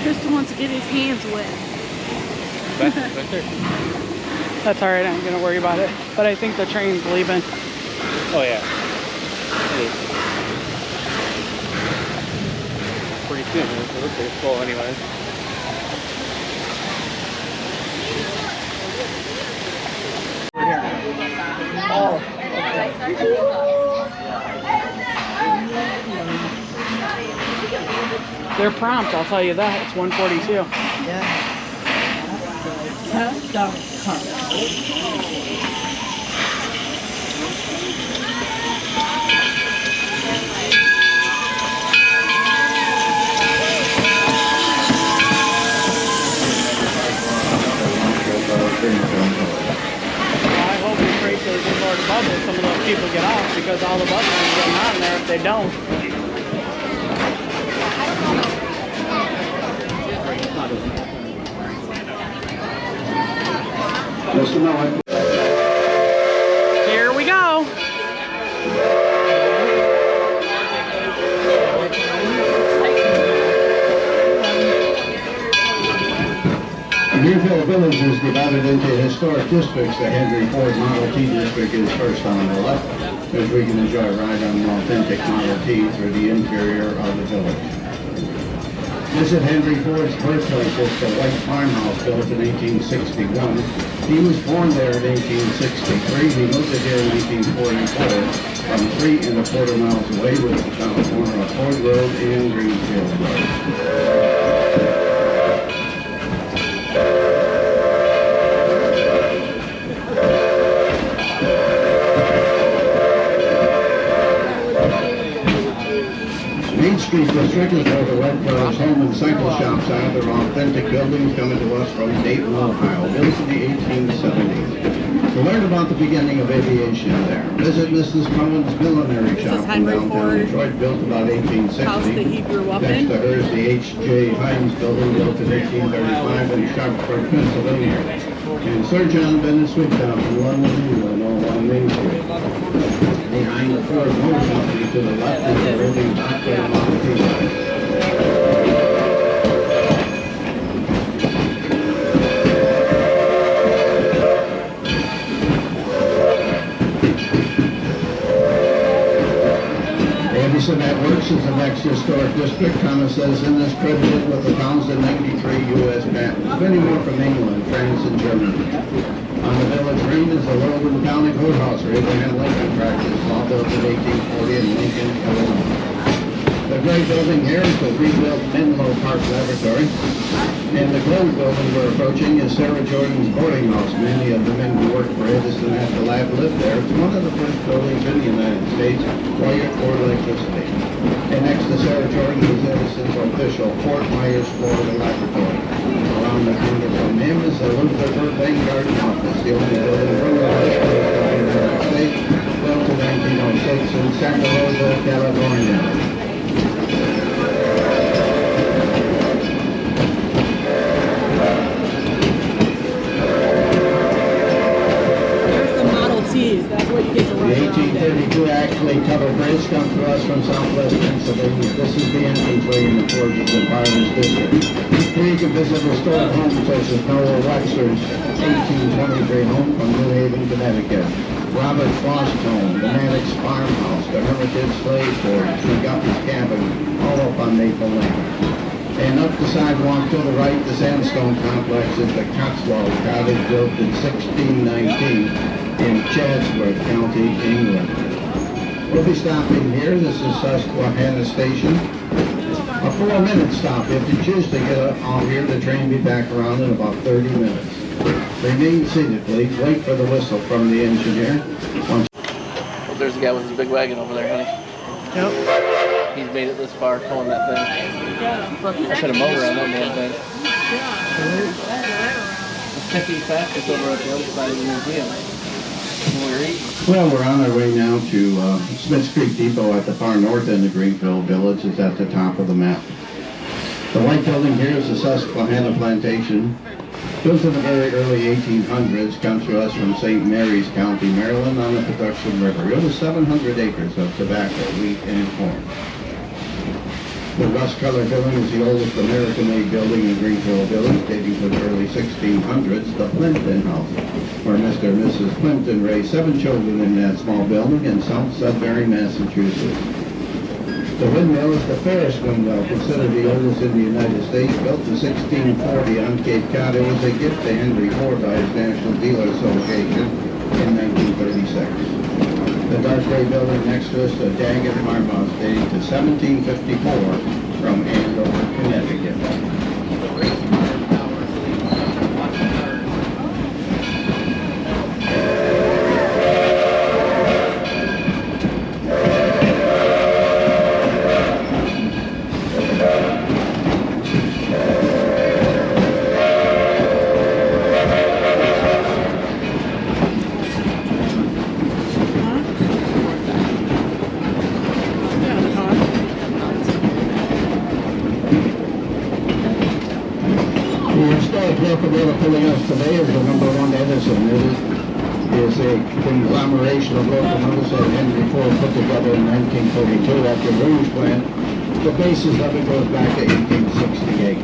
Tristan wants to get his hands wet. Right there. That's alright, I'm gonna worry about it. But I think the train's leaving. Oh yeah. Pretty soon. It looks like it's full anyway. Oh. They're prompt, I'll tell you that. It's 1:42. Yeah. I hope and pray to the good Lord above it, some of those people get off because all the bus lines getting on there if they don't. Here we go. Greenfield Village is divided into historic districts. The Henry Ford Model T district is first on the left, as we can enjoy a ride on an authentic Model T through the interior of the village. Visit Henry Ford's birthplace. It's the white farmhouse built in 1861. He was born there in 1863. He moved it here in 1844 from 3¼ miles away with the corner of Ford Road and Greenfield Road. Main Street District is where the Red Cars Home and Cycle Shops are. They're authentic buildings coming to us from Dayton, Ohio, built in the 1870s. To learn about the beginning of aviation there, visit Mrs. Cohen's Millinery Shop in downtown Detroit, built about 1860. House that he grew up Next in. to her is the H.J. Hines Building, built in 1835 in Sharpsburg, Pennsylvania. And Sir John Bennett Sweet Shop in London, England, on Main Street. Behind the Ford Motor Company to the left is the Rolling Hospital Model T line. Anderson at Works is the next historic district. Thomas says in this credited with the 1,093 U.S. patents, many more from England, France, and Germany. On the village green is the Logan County Courthouse, where Abraham Lincoln practiced law, built in 1840 in Lincoln, Illinois. The gray building here is the rebuilt Menlo Park Laboratory. And the gold building we're approaching is Sarah Jordan's boarding house. Many of the men who worked for Edison at the lab lived there. It's one of the first buildings in the United States wired for electricity. And next to Sarah Jordan is Edison's official Fort Myers, Florida laboratory. Around the corner from him is the Luther Burbank Garden Office, the only building from the United States, built in 1906 in Santa Rosa, California. That's what you get to run The around in. 1832 actually covered bridge comes to us from southwest Pennsylvania. This is the entranceway in the Forges and Barnes district. Here you can visit historic homes such as Noah Wexler's 1823 home from New Haven, Connecticut. Robert Frost's home, the Maddox farmhouse, the Hermitage slave forge, the Guppy's cabin, all up on Maple Lane. And up the sidewalk to the right, the sandstone complex is the Cotswold Cottage, built in 1619 in Chatsworth County, England. We'll be stopping here. This is Susquehanna Station. A 4-minute stop. If you choose to get off here, the train will be back around in about 30 minutes. Remain seated, please. Wait for the whistle from the engineer. Well, there's a guy with his big wagon over there, honey. Yep. He's made it this far pulling that thing. I put a motor on that damn thing. The fastest over at the other side of the museum. Well, we're on our way now to Smiths Creek Depot at the far north end of Greenfield Village. It's at the top of the map. The white building here is the Susquehanna Plantation. Built in the very early 1800s, comes to us from St. Mary's County, Maryland, on the Patuxent River. Over 700 acres of tobacco, wheat, and corn. The rust-colored building is the oldest American-made building in Greenfield Village, dating to the early 1600s, the Plimpton House, where Mr. and Mrs. Plimpton raised 7 children in that small building in South Sudbury, Massachusetts. The Windmill is the Ferris windmill, considered the oldest in the United States, built in 1640 on Cape Cod. It was a gift to Henry Ford by his National Dealer Association in 1936. The dark gray building next to us, the jagged farmhouse, dating to 1754 from Andover, Connecticut. Pulling us today is the #1 Edison. It is a conglomeration of locomotives that Henry Ford put together in 1942 at the Rouge plant. The basis of it goes back to 1868.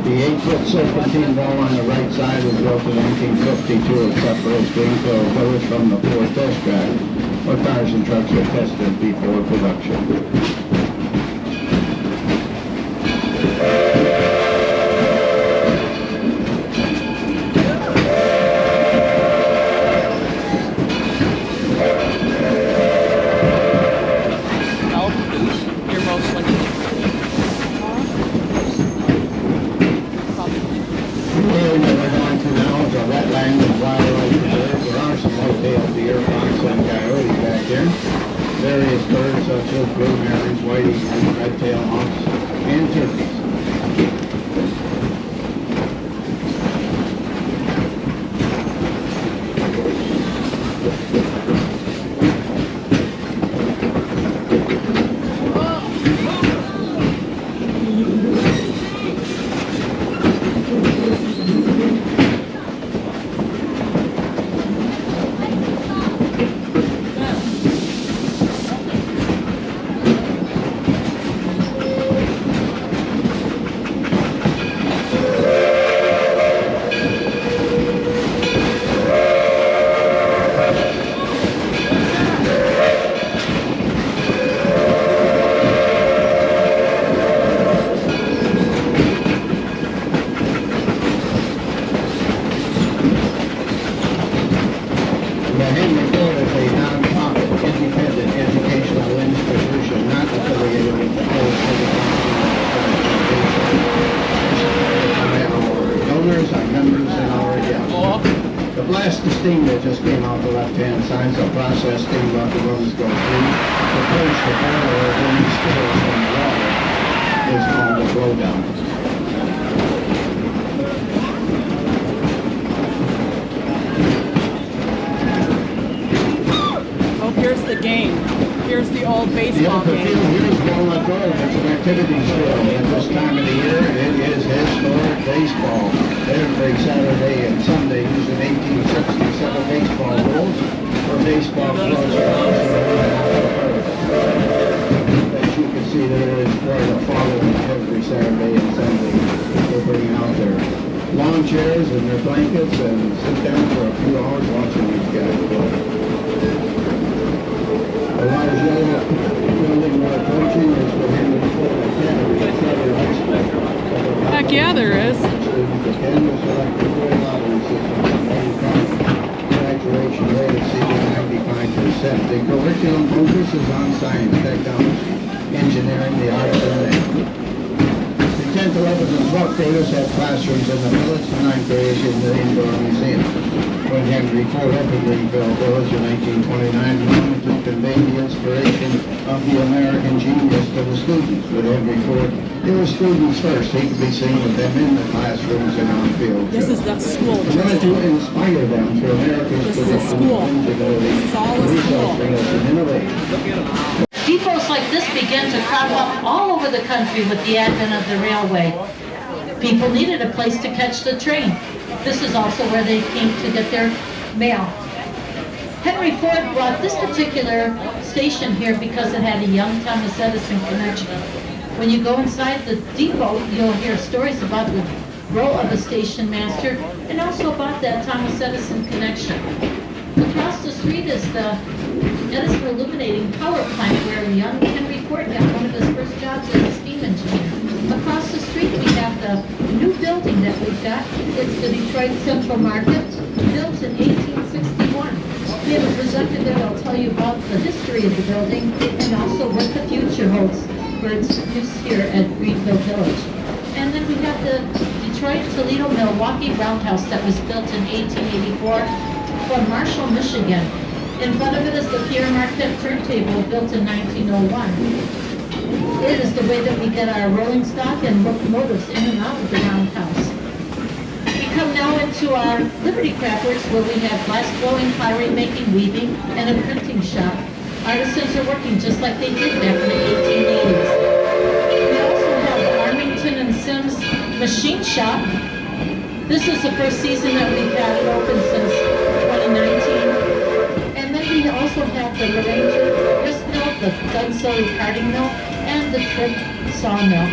The 8-foot serpentine wall on the right side was built in 1952. It separates Greenfield Village from the Ford test track, where cars and trucks were tested before production. Various birds such as blue herons, white eagles, red-tailed hawks, and turkeys. Heck yeah, there is. Graduation rate exceeding 95%. The curriculum focuses on science, technology, engineering, the arts, and math. The 10th, 11th, and 12th graders have classrooms in the village, the 9th graders in the indoor museum. When Henry Ford opened Greenfield Village in 1929, he wanted to convey the inspiration of the American genius to the students. With Henry Ford, it was students first. He could be seen with them in the classrooms and on field. This is the school. He wanted to inspire them to America's tradition of ingenuity, research, and innovation. Depots like this began to crop up all over the country with the advent of the railway. People needed a place to catch the train. This is also where they came to get their mail. Henry Ford brought this particular station here because it had a young Thomas Edison connection. When you go inside the depot, you'll hear stories about the role of a station master and also about that Thomas Edison connection. Across the street is the Edison Illuminating power plant where young Henry Ford got one of his first jobs as a steam engineer. Across the street we have the new building that we've got. It's the Detroit Central Market, built in 1861. We have a presenter there that'll tell you about the history of the building and also what the future holds for its use here at Greenfield Village. And then we have the Detroit, Toledo, Milwaukee Roundhouse that was built in 1884 from Marshall, Michigan. In front of it is the Pierre Marquette Turntable built in 1901. It is the way that we get our rolling stock and locomotives in and out of the Roundhouse. We come now into our Liberty Craft Works where we have glass blowing, pottery making, weaving, and a printing shop. Artisans are working just like they did back in the 1880s. We also have the Armington and Sims Machine Shop. This is the first season that we've had it open since 2019. And then we also have the Ranger Grist Mill, the Gunso Carding Mill, and the Trip Sawmill.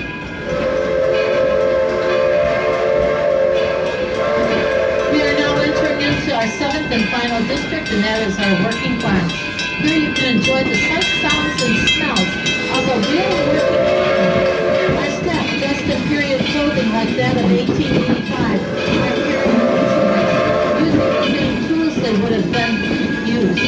We are now entering into our 7th and final district, and that is our working farms. Here you can enjoy the sights, sounds, and smells of a real working farm. Our staff dressed in period clothing like that of 1885 are carrying instruments, using the same tools they would have been used.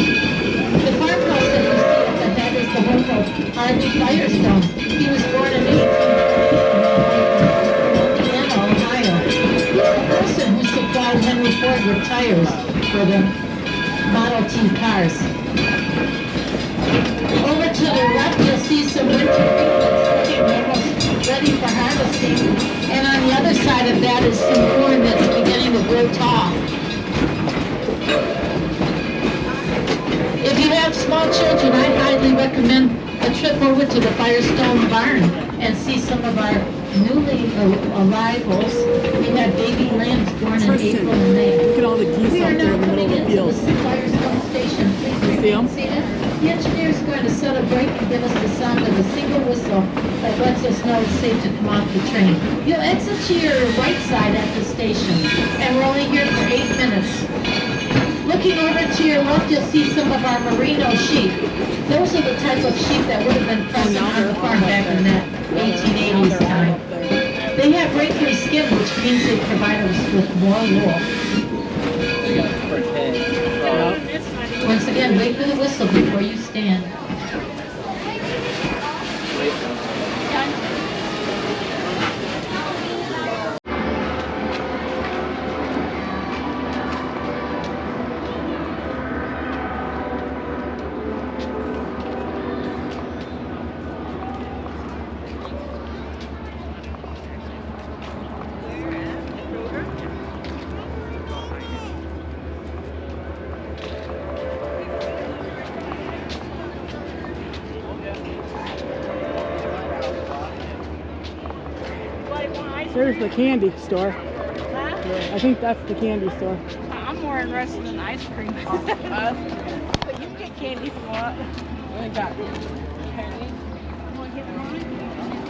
The farmhouse that you see up ahead is the home of Harvey Firestone. He was born in 1828 in Indiana, Ohio. He's the person who supplied Henry Ford with tires for the Model T cars. Over to the left, you'll see some winter wheat that's looking almost ready for harvesting. And on the other side of that is some corn that's beginning to grow tall. If you have small children, I highly recommend a trip over to the Firestone barn and see some of our newly arrivals. We had baby lambs born in April and May. Look at all the geese We are out there now in the middle coming of the into field. the Firestone Station. Please See 'em? see it? The engineer is going to set a brake and give us the sound of a single whistle that lets us know it's safe to come off the train. You'll exit to your right side at the station, and we're only here for 8 minutes. Looking over to your left, you'll see some of our merino sheep. Those are the type of sheep that would have been present on the farm back in that 1880s time. They have wrinkly skin, which means they provide us with more wool. They got fresh head. Once again, wait for the whistle before you stand. There's the candy store. I think that's the candy store. I'm more interested in ice cream. But you can get candy if you want. I got candy. You want to get mine?